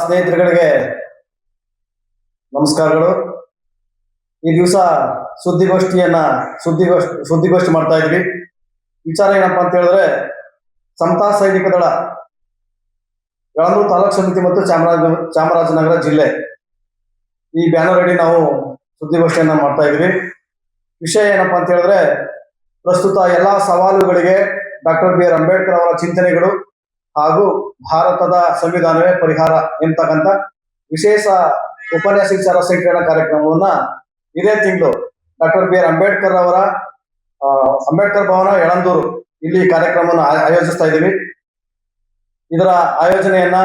ಸ್ನೇಹಿತರುಗಳಿಗೆ ನಮಸ್ಕಾರಗಳು. ಈ ದಿವಸ ಸುದ್ದಿಗೋಷ್ಠಿ ಮಾಡ್ತಾ ಇದ್ವಿ. ವಿಚಾರ ಏನಪ್ಪಾ ಅಂತ ಹೇಳಿದ್ರೆ, ಸಮತಾ ಸೈನಿಕ ದಳ ಯಳಂದೂರು ತಾಲೂಕು ಸಮಿತಿ ಮತ್ತು ಚಾಮರಾಜನಗರ ಜಿಲ್ಲೆ ಈ ಬ್ಯಾನರ್ ಅಡಿ ನಾವು ಸುದ್ದಿಗೋಷ್ಠಿಯನ್ನ ಮಾಡ್ತಾ ಇದ್ವಿ. ವಿಷಯ ಏನಪ್ಪಾ ಅಂತ ಹೇಳಿದ್ರೆ, ಪ್ರಸ್ತುತ ಎಲ್ಲಾ ಸವಾಲುಗಳಿಗೆ ಡಾಕ್ಟರ್ ಬಿ ಆರ್ ಅಂಬೇಡ್ಕರ್ ಅವರ ಚಿಂತನೆಗಳು ಹಾಗೂ ಭಾರತದ ಸಂವಿಧಾನವೇ ಪರಿಹಾರ ಎಂಬತಕ್ಕಂಥ ವಿಶೇಷ ಉಪನ್ಯಾಸ ವಿಚಾರ ಸಂಕಿರಣ ಕಾರ್ಯಕ್ರಮವನ್ನ ಇದೇ ತಿಂಗಳು ಡಾಕ್ಟರ್ ಬಿ ಆರ್ ಅಂಬೇಡ್ಕರ್ ಅವರ ಅಂಬೇಡ್ಕರ್ ಭವನ ಯಳಂದೂರು ಇಲ್ಲಿ ಕಾರ್ಯಕ್ರಮವನ್ನು ಆಯೋಜಿಸ್ತಾ ಇದ್ದೀವಿ. ಇದರ ಆಯೋಜನೆಯನ್ನ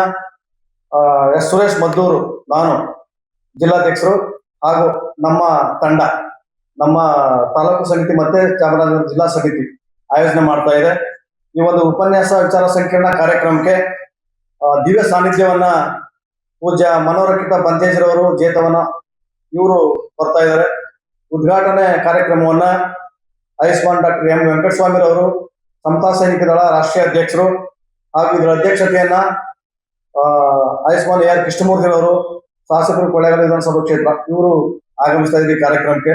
ಎಸ್ ಸುರೇಶ್ ಮದ್ದೂರು, ನಾನು ಜಿಲ್ಲಾಧ್ಯಕ್ಷರು ಹಾಗೂ ನಮ್ಮ ತಂಡ, ನಮ್ಮ ತಾಲೂಕು ಸಮಿತಿ ಮತ್ತೆ ಚಾಮರಾಜನಗರ ಜಿಲ್ಲಾ ಸಮಿತಿ ಆಯೋಜನೆ ಮಾಡ್ತಾ ಇದೆ. ಈ ಒಂದು ಉಪನ್ಯಾಸ ವಿಚಾರ ಸಂಕಿರಣ ಕಾರ್ಯಕ್ರಮಕ್ಕೆ ದಿವ್ಯ ಸಾನ್ನಿಧ್ಯವನ್ನ ಪೂಜ್ಯ ಮನೋರಕಿತ ಬಂತೇಜ್ರವರು ಜೇತವನ ಇವರು ಬರ್ತಾ ಇದ್ದಾರೆ. ಉದ್ಘಾಟನೆ ಕಾರ್ಯಕ್ರಮವನ್ನ ಆಯುಷ್ಮಾನ್ ಡಾಕ್ಟರ್ ಎಂ ವೆಂಕಟಸ್ವಾಮಿರವರು, ಸಮತಾ ಸೈನಿಕ ದಳ ರಾಷ್ಟ್ರೀಯ ಅಧ್ಯಕ್ಷರು ಹಾಗೂ ಇದರ ಅಧ್ಯಕ್ಷತೆಯನ್ನ ಆಯುಷ್ಮಾನ್ ಎ ಆರ್ ಕೃಷ್ಣಮೂರ್ತಿರವರು, ಶಾಸಕರು ಕೊಳ್ಳೇಗಾಲ ವಿಧಾನಸಭಾ ಕ್ಷೇತ್ರ, ಇವರು ಆಗಮಿಸ್ತಾ ಇದ್ದಾರೆ ಈ ಕಾರ್ಯಕ್ರಮಕ್ಕೆ.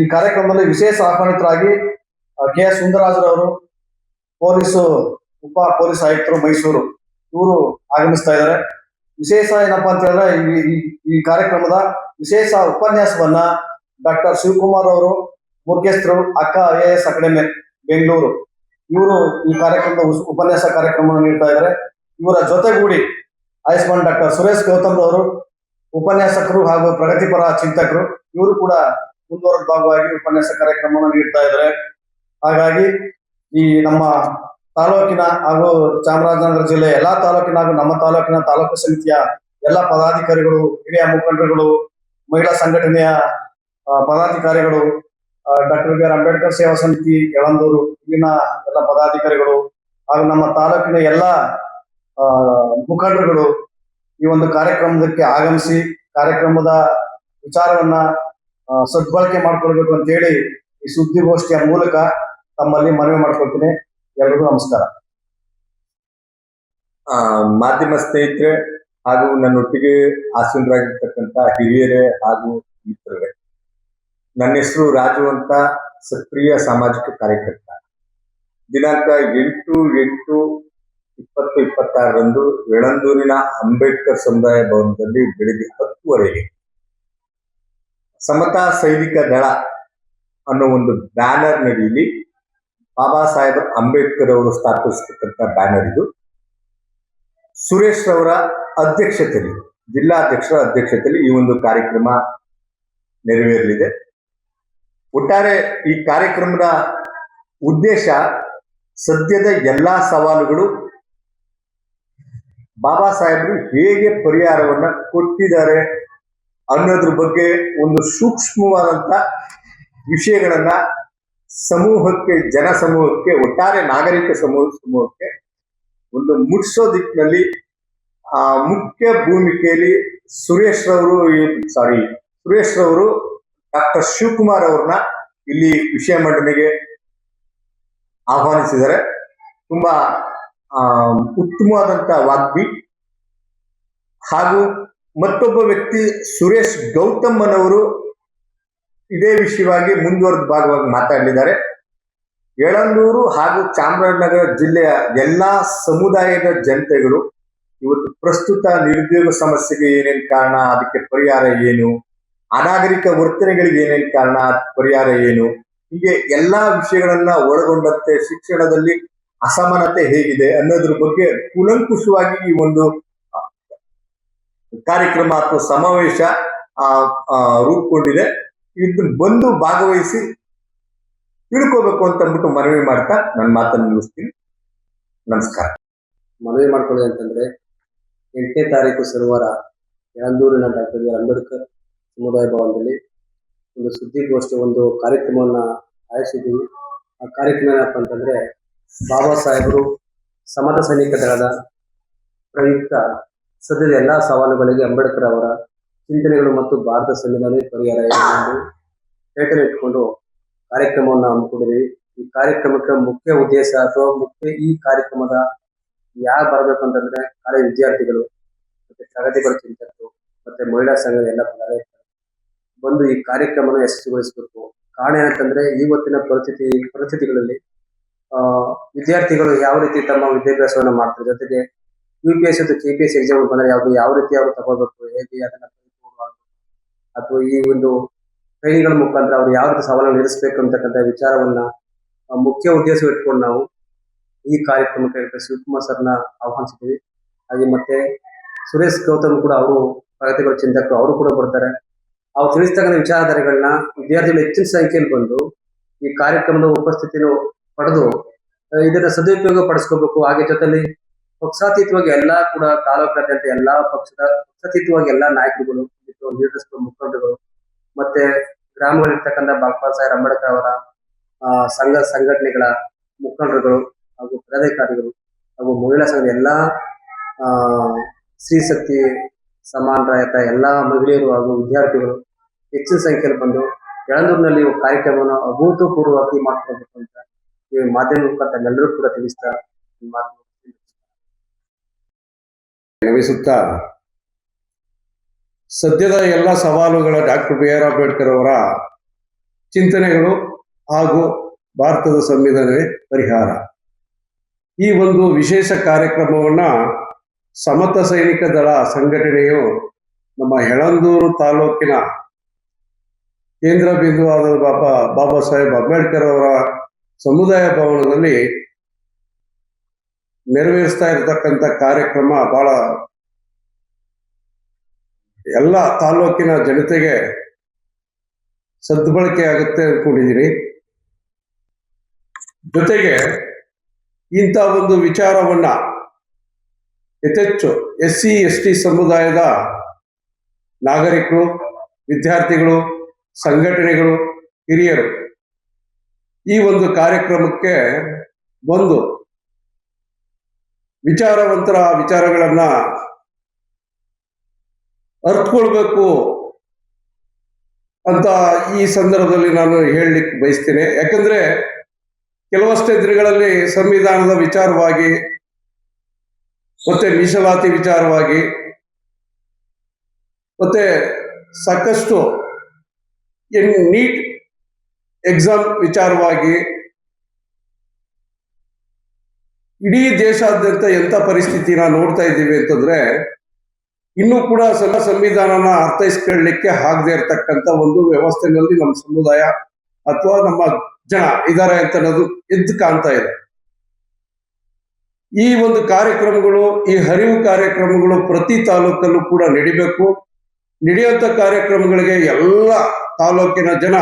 ಈ ಕಾರ್ಯಕ್ರಮದಲ್ಲಿ ವಿಶೇಷ ಆಹ್ವಾನಿತರಾಗಿ ಕೆ ಎಸ್ ಸುಂದರರಾಜರವರು, ಉಪ ಪೊಲೀಸ್ ಆಯುಕ್ತರು ಮೈಸೂರು, ಇವರು ಆಗಮಿಸ್ತಾ ಇದ್ದಾರೆ. ವಿಶೇಷ ಏನಪ್ಪಾ ಅಂತ ಹೇಳಿದ್ರೆ, ಈ ಕಾರ್ಯಕ್ರಮದ ವಿಶೇಷ ಉಪನ್ಯಾಸವನ್ನ ಡಾಕ್ಟರ್ ಶಿವಕುಮಾರ್ ಅವರು, ಮುಖ್ಯಸ್ಥರು ಅಕ್ಕ IAS ಅಕಾಡೆಮಿ ಬೆಂಗಳೂರು, ಇವರು ಈ ಕಾರ್ಯಕ್ರಮದ ಉಪನ್ಯಾಸ ಕಾರ್ಯಕ್ರಮವನ್ನು ನೀಡ್ತಾ ಇದ್ದಾರೆ. ಇವರ ಜೊತೆಗೂಡಿ ಆಯುಷ್ಮಾನ್ ಡಾಕ್ಟರ್ ಸುರೇಶ್ ಗೌತಮ್ ಅವರು, ಉಪನ್ಯಾಸಕರು ಹಾಗೂ ಪ್ರಗತಿಪರ ಚಿಂತಕರು, ಇವರು ಕೂಡ ಮುಂದುವರೆದ ಭಾಗವಾಗಿ ಉಪನ್ಯಾಸ ಕಾರ್ಯಕ್ರಮವನ್ನು ನೀಡ್ತಾ ಇದ್ದಾರೆ. ಹಾಗಾಗಿ ಈ ನಮ್ಮ ತಾಲೂಕಿನ ಹಾಗೂ ಚಾಮರಾಜನಗರ ಜಿಲ್ಲೆ ಎಲ್ಲಾ ತಾಲೂಕಿನ ಹಾಗೂ ನಮ್ಮ ತಾಲೂಕಿನ ತಾಲೂಕು ಸಮಿತಿಯ ಎಲ್ಲ ಪದಾಧಿಕಾರಿಗಳು, ಹಿರಿಯ ಮುಖಂಡರುಗಳು, ಮಹಿಳಾ ಸಂಘಟನೆಯ ಪದಾಧಿಕಾರಿಗಳು, ಡಾಕ್ಟರ್ ಬಿ ಆರ್ ಅಂಬೇಡ್ಕರ್ ಸೇವಾ ಸಮಿತಿ ಯಳಂದೂರು ಇಲ್ಲಿನ ಎಲ್ಲ ಪದಾಧಿಕಾರಿಗಳು ಹಾಗೂ ನಮ್ಮ ತಾಲೂಕಿನ ಎಲ್ಲ ಮುಖಂಡರುಗಳು ಈ ಒಂದು ಕಾರ್ಯಕ್ರಮಕ್ಕೆ ಆಗಮಿಸಿ ಕಾರ್ಯಕ್ರಮದ ವಿಚಾರವನ್ನ ಸದ್ಬಳಕೆ ಮಾಡ್ಕೊಳ್ಬೇಕು ಅಂತ ಹೇಳಿ ಈ ಸುದ್ದಿಗೋಷ್ಠಿಯ ಮೂಲಕ ತಮ್ಮಲ್ಲಿ ಮನವಿ ಮಾಡ್ಕೊಳ್ತೀನಿ. ಎಲ್ರಿಗೂ ನಮಸ್ಕಾರ. ಮಾಧ್ಯಮ ಸ್ನೇಹಿತರೆ ಹಾಗೂ ನನ್ನೊಟ್ಟಿಗೆ ಆಸೀನರಾಗಿರ್ತಕ್ಕಂಥ ಹಿರಿಯರೇ ಹಾಗೂ ಮಿತ್ರರೇ, ನನ್ನ ಹೆಸರು ರಾಜು ಅಂತ, ಸಕ್ರಿಯ ಸಾಮಾಜಿಕ ಕಾರ್ಯಕರ್ತ. ದಿನಾಂಕ 8/8/2026 ಯಳಂದೂರಿನ ಅಂಬೇಡ್ಕರ್ ಸಮುದಾಯ ಭವನದಲ್ಲಿ ಬೆಳಿಗ್ಗೆ 10 ಸಮತಾ ಸೈನಿಕ ದಳ ಅನ್ನೋ ಒಂದು ಬ್ಯಾನರ್ ನಡಿಯಲ್ಲಿ ಬಾಬಾ ಸಾಹೇಬ್ ಅಂಬೇಡ್ಕರ್ ಅವರು ಸ್ಥಾಪಿಸತಕ್ಕಂಥ ಬ್ಯಾನರ್ ಇದು. ಸುರೇಶ್ ಅವರ ಅಧ್ಯಕ್ಷತೆಯಲ್ಲಿ, ಜಿಲ್ಲಾಧ್ಯಕ್ಷರ ಅಧ್ಯಕ್ಷತೆಯಲ್ಲಿ ಈ ಒಂದು ಕಾರ್ಯಕ್ರಮ ನೆರವೇರಲಿದೆ. ಒಟ್ಟಾರೆ ಈ ಕಾರ್ಯಕ್ರಮದ ಉದ್ದೇಶ ಸದ್ಯದ ಎಲ್ಲಾ ಸವಾಲುಗಳು ಬಾಬಾ ಸಾಹೇಬರು ಹೇಗೆ ಪರಿಹಾರವನ್ನ ಕೊಟ್ಟಿದ್ದಾರೆ ಅನ್ನೋದ್ರ ಬಗ್ಗೆ ಒಂದು ಸೂಕ್ಷ್ಮವಾದಂತ ವಿಷಯಗಳನ್ನ ಸಮೂಹಕ್ಕೆ, ಜನ ಸಮೂಹಕ್ಕೆ, ಒಟ್ಟಾರೆ ನಾಗರಿಕ ಸಮೂಹಕ್ಕೆ ಒಂದು ಮುಟ್ಟಿಸೋ ದಿಕ್ಕಿನಲ್ಲಿ ಮುಖ್ಯ ಭೂಮಿಕೆಯಲ್ಲಿ ಸುರೇಶ್ ರವರು ಡಾಕ್ಟರ್ ಶಿವಕುಮಾರ್ ಅವ್ರನ್ನ ಇಲ್ಲಿ ವಿಷಯ ಮಂಡನೆಗೆ ಆಹ್ವಾನಿಸಿದ್ದಾರೆ. ತುಂಬಾ ಉತ್ತಮವಾದಂತ ವಾಗ್ಮಿ. ಹಾಗೂ ಮತ್ತೊಬ್ಬ ವ್ಯಕ್ತಿ ಸುರೇಶ್ ಗೌತಮ್ಮನವರು ಇದೇ ವಿಷಯವಾಗಿ ಮುಂದುವರೆದ ಭಾಗವಾಗಿ ಮಾತಾಡಲಿದ್ದಾರೆ. ಯಳಂದೂರು ಹಾಗೂ ಚಾಮರಾಜನಗರ ಜಿಲ್ಲೆಯ ಎಲ್ಲಾ ಸಮುದಾಯದ ಜನತೆಗಳು ಇವತ್ತು ಪ್ರಸ್ತುತ ನಿರುದ್ಯೋಗ ಸಮಸ್ಯೆಗೆ ಏನೇನು ಕಾರಣ, ಅದಕ್ಕೆ ಪರಿಹಾರ ಏನು, ಅನಾಗರಿಕ ವರ್ತನೆಗಳಿಗೆ ಏನೇನು ಕಾರಣ, ಪರಿಹಾರ ಏನು, ಹೀಗೆ ಎಲ್ಲಾ ವಿಷಯಗಳನ್ನ ಒಳಗೊಂಡಂತೆ ಶಿಕ್ಷಣದಲ್ಲಿ ಅಸಮಾನತೆ ಹೇಗಿದೆ ಅನ್ನೋದ್ರ ಬಗ್ಗೆ ಕೂಲಂಕುಷವಾಗಿ ಈ ಒಂದು ಕಾರ್ಯಕ್ರಮ ಅಥವಾ ಸಮಾವೇಶ ರೂಪುಗೊಂಡಿದೆ. ಇದನ್ನ ಬಂದು ಭಾಗವಹಿಸಿ ತಿಳ್ಕೋಬೇಕು ಅಂತ ಅಂದ್ಬಿಟ್ಟು ಮನವಿ ಮಾಡ್ತಾ ನನ್ನ ಮಾತನ್ನು ಮುಗಿಸ್ತೀನಿ. ನಮಸ್ಕಾರ. ಮನವಿ ಮಾಡ್ಕೊಳ್ಳಿ ಅಂತಂದ್ರೆ, 8ನೇ ತಾರೀಕು ಶನಿವಾರ ಯಳಂದೂರಿನ ಡಾಕ್ಟರ್ ಬಿ ಆರ್ ಅಂಬೇಡ್ಕರ್ ಸಮುದಾಯ ಭವನದಲ್ಲಿ ಒಂದು ಸುದ್ದಿಗೋಷ್ಠಿ, ಒಂದು ಕಾರ್ಯಕ್ರಮವನ್ನ ಆಯೋಜಿಸಿದ್ದೀವಿ. ಆ ಕಾರ್ಯಕ್ರಮ ಏನಪ್ಪ ಅಂತಂದ್ರೆ, ಬಾಬಾ ಸಾಹೇಬರು ಸಮತಾ ಸೈನಿಕ ದಳದ ಪ್ರಯುಕ್ತ ಸದ್ಯದ ಎಲ್ಲಾ ಸವಾಲುಗಳಿಗೆ ಅಂಬೇಡ್ಕರ್ ಅವರ ಚಿಂತನೆಗಳು ಮತ್ತು ಭಾರತ ಸಂವಿಧಾನವೇ ಪರಿಹಾರ ಎಂದು ಟೈಟಲ್ ಇಟ್ಕೊಂಡು ಕಾರ್ಯಕ್ರಮವನ್ನು ಹಮ್ಮಿಕೊಂಡಿದ್ದೀವಿ. ಈ ಕಾರ್ಯಕ್ರಮಕ್ಕೆ ಮುಖ್ಯ ಉದ್ದೇಶ ಅಥವಾ ಈ ಕಾರ್ಯಕ್ರಮದ ಯಾರು ಬರಬೇಕು ಅಂತಂದ್ರೆ, ಕಾಲೇಜ್ ವಿದ್ಯಾರ್ಥಿಗಳು, ಮತ್ತೆ ಪ್ರಗತಿಪರ ಚಿಂತಕರು ಮತ್ತೆ ಮಹಿಳಾ ಸಂಘದ ಎಲ್ಲ ಪದಾಧಿಕಾರಿಗಳು ಬಂದು ಈ ಕಾರ್ಯಕ್ರಮನ ಯಶಸ್ವಿಗೊಳಿಸಬೇಕು. ಕಾರಣ ಏನಂತಂದ್ರೆ ಇವತ್ತಿನ ಪರಿಸ್ಥಿತಿಗಳಲ್ಲಿ ಆ ವಿದ್ಯಾರ್ಥಿಗಳು ಯಾವ ರೀತಿ ತಮ್ಮ ವಿದ್ಯಾಭ್ಯಾಸವನ್ನ ಮಾಡ್ತಾರೆ, ಜೊತೆಗೆ UPSC ಮತ್ತು KPSC ಎಕ್ಸಾಮ್ ಬಂದ್ರೆ ಯಾವ ರೀತಿ ಅವರು ತಗೋಬೇಕು, ಹೇಗೆ ಅದನ್ನ ಅಥವಾ ಈ ಒಂದು ಟ್ರೈನಿಂಗ್ಗಳ ಮುಖಾಂತರ ಅವ್ರು ಯಾವ ರೀತಿ ಸವಾಲನ್ನು ಎದುರಿಸಬೇಕು ಅಂತಕ್ಕಂಥ ವಿಚಾರವನ್ನ ಮುಖ್ಯ ಉದ್ದೇಶ ಇಟ್ಕೊಂಡು ನಾವು ಈ ಕಾರ್ಯಕ್ರಮಕ್ಕೆ ಡಾಕ್ಟರ್ ಶಿವಕುಮಾರ್ ಸರ್ನ ಆಹ್ವಾನಿಸಿದ್ದೀವಿ. ಹಾಗೆ ಮತ್ತೆ ಸುರೇಶ್ ಗೌತಮ್ ಕೂಡ ಅವರು ಪ್ರಗತಿಪರ ಚಿಂತಕರು, ಅವರು ಕೂಡ ಬರ್ತಾರೆ. ಅವ್ರು ತಿಳಿಸ್ತಕ್ಕಂಥ ವಿಚಾರಧಾರೆಗಳನ್ನ ವಿದ್ಯಾರ್ಥಿಗಳು ಹೆಚ್ಚಿನ ಸಂಖ್ಯೆಯಲ್ಲಿ ಬಂದು ಈ ಕಾರ್ಯಕ್ರಮದ ಉಪಸ್ಥಿತಿಯನ್ನು ಪಡೆದು ಇದನ್ನ ಸದುಪಯೋಗ ಪಡಿಸ್ಕೋಬೇಕು. ಹಾಗೆ ಜೊತೆಲಿ ಪಕ್ಷಾತೀತವಾಗಿ ಎಲ್ಲಾ ಕೂಡ ತಾಲೂಕಾದ್ಯಂತ ಎಲ್ಲಾ ಪಕ್ಷಾತೀತವಾಗಿ ಎಲ್ಲಾ ನಾಯಕರುಗಳು, ಲೀಡರ್ಸ್ಗಳು, ಮುಖಂಡರುಗಳು ಮತ್ತೆ ಗ್ರಾಮಗಳಿರ್ತಕ್ಕಂಥ ಬಾಗಪಾಲ್ ಸಾಹೇಬ್ ಅಂಬೇಡ್ಕರ್ ಅವರ ಸಂಘಟನೆಗಳ ಮುಖಂಡರುಗಳು ಹಾಗೂ ಪದಾಧಿಕಾರಿಗಳು ಹಾಗೂ ಮಹಿಳಾ ಸಂಘದ ಎಲ್ಲಾ ಸ್ತ್ರೀ ಶಕ್ತಿ ಸಮಾನರಾಯತ ಎಲ್ಲಾ ಮಹಿಳೆಯರು ಹಾಗೂ ವಿದ್ಯಾರ್ಥಿಗಳು ಹೆಚ್ಚಿನ ಸಂಖ್ಯೆಯಲ್ಲಿ ಬಂದು ಯಳಂದೂರಿನಲ್ಲಿ ಕಾರ್ಯಕ್ರಮವನ್ನು ಅಭೂತಪೂರ್ವವಾಗಿ ಮಾಡ್ಕೊಳ್ಬೇಕು ಅಂತ ಈ ಮಾಧ್ಯಮ ಮುಖಾಂತರ ಎಲ್ಲರೂ ಕೂಡ ತಿಳಿಸ್ತಾ ಗಮನಿಸುತ್ತಾ ಸದ್ಯದ ಎಲ್ಲ ಸವಾಲುಗಳ ಡಾಕ್ಟರ್ BR ಅಂಬೇಡ್ಕರ್ ಅವರ ಚಿಂತನೆಗಳು ಹಾಗೂ ಭಾರತದ ಸಂವಿಧಾನವೇ ಪರಿಹಾರ, ಈ ಒಂದು ವಿಶೇಷ ಕಾರ್ಯಕ್ರಮವನ್ನ ಸಮತ ಸೈನಿಕ ದಳ ಸಂಘಟನೆಯು ನಮ್ಮ ಯಳಂದೂರು ತಾಲೂಕಿನ ಕೇಂದ್ರ ಬಿಂದುವಾದ ಬಾಬಾ ಸಾಹೇಬ್ ಅಂಬೇಡ್ಕರ್ ಅವರ ಸಮುದಾಯ ಭವನದಲ್ಲಿ ನೆರವೇರಿಸ್ತಾ ಇರತಕ್ಕಂಥ ಕಾರ್ಯಕ್ರಮ ಬಹಳ ಎಲ್ಲ ತಾಲೂಕಿನ ಜನತೆಗೆ ಸದ್ಬಳಕೆ ಆಗುತ್ತೆ ಅನ್ಕೊಂಡಿದ್ದೀನಿ. ಜೊತೆಗೆ ಇಂಥ ಒಂದು ವಿಚಾರವನ್ನ ಯಥೇಚ್ಚು SC ST ಸಮುದಾಯದ ನಾಗರಿಕರು, ವಿದ್ಯಾರ್ಥಿಗಳು, ಸಂಘಟನೆಗಳು, ಹಿರಿಯರು ಈ ಒಂದು ಕಾರ್ಯಕ್ರಮಕ್ಕೆ ಬಂದು ವಿಚಾರವಂತರ ವಿಚಾರಗಳನ್ನ ಅರ್ಥಕೊಳ್ಬೇಕು ಅಂತ ಈ ಸಂದರ್ಭದಲ್ಲಿ ನಾನು ಹೇಳಲಿಕ್ಕೆ ಬಯಸ್ತೇನೆ. ಯಾಕಂದ್ರೆ ಕೆಲವಷ್ಟೇ ದಿನಗಳಲ್ಲಿ ಸಂವಿಧಾನದ ವಿಚಾರವಾಗಿ ಮತ್ತೆ ಮೀಸಲಾತಿ ವಿಚಾರವಾಗಿ ಮತ್ತೆ ಸಾಕಷ್ಟು ನೀಟ್ ಎಕ್ಸಾಮ್ ವಿಚಾರವಾಗಿ ಇಡೀ ದೇಶಾದ್ಯಂತ ಎಂಥ ಪರಿಸ್ಥಿತಿನ ನೋಡ್ತಾ ಇದ್ದೀವಿ ಅಂತಂದ್ರೆ ಇನ್ನೂ ಕೂಡ ಸಂವಿಧಾನನ ಅರ್ಥೈಸ್ಕೊಳ್ಳಲಿಕ್ಕೆ ಆಗದೆ ಇರತಕ್ಕಂಥ ಒಂದು ವ್ಯವಸ್ಥೆನಲ್ಲಿ ನಮ್ಮ ಸಮುದಾಯ ಅಥವಾ ನಮ್ಮ ಜನ ಇದ್ದಾರೆ ಅಂತ ಅನ್ನೋದು ಎದ್ದು ಕಾಣ್ತಾ ಇದೆ. ಈ ಒಂದು ಕಾರ್ಯಕ್ರಮಗಳು, ಈ ಅರಿವು ಕಾರ್ಯಕ್ರಮಗಳು ಪ್ರತಿ ತಾಲೂಕಲ್ಲೂ ಕೂಡ ನಡಿಬೇಕು. ನಡೆಯುವಂಥ ಕಾರ್ಯಕ್ರಮಗಳಿಗೆ ಎಲ್ಲ ತಾಲೂಕಿನ ಜನ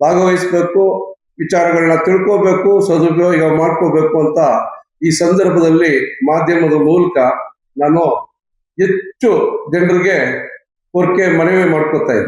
ಭಾಗವಹಿಸಬೇಕು, ವಿಚಾರಗಳನ್ನ ತಿಳ್ಕೋಬೇಕು, ಸದುಪಯೋಗ ಮಾಡ್ಕೋಬೇಕು ಅಂತ ಈ ಸಂದರ್ಭದಲ್ಲಿ ಮಾಧ್ಯಮದ ಮೂಲಕ ನಾನು ಹೆಚ್ಚು ಜನರಿಗೆ ಕೋರಿಕೆ ಮನವಿ ಮಾಡ್ಕೋತಾ ಇದ್ದೀನಿ.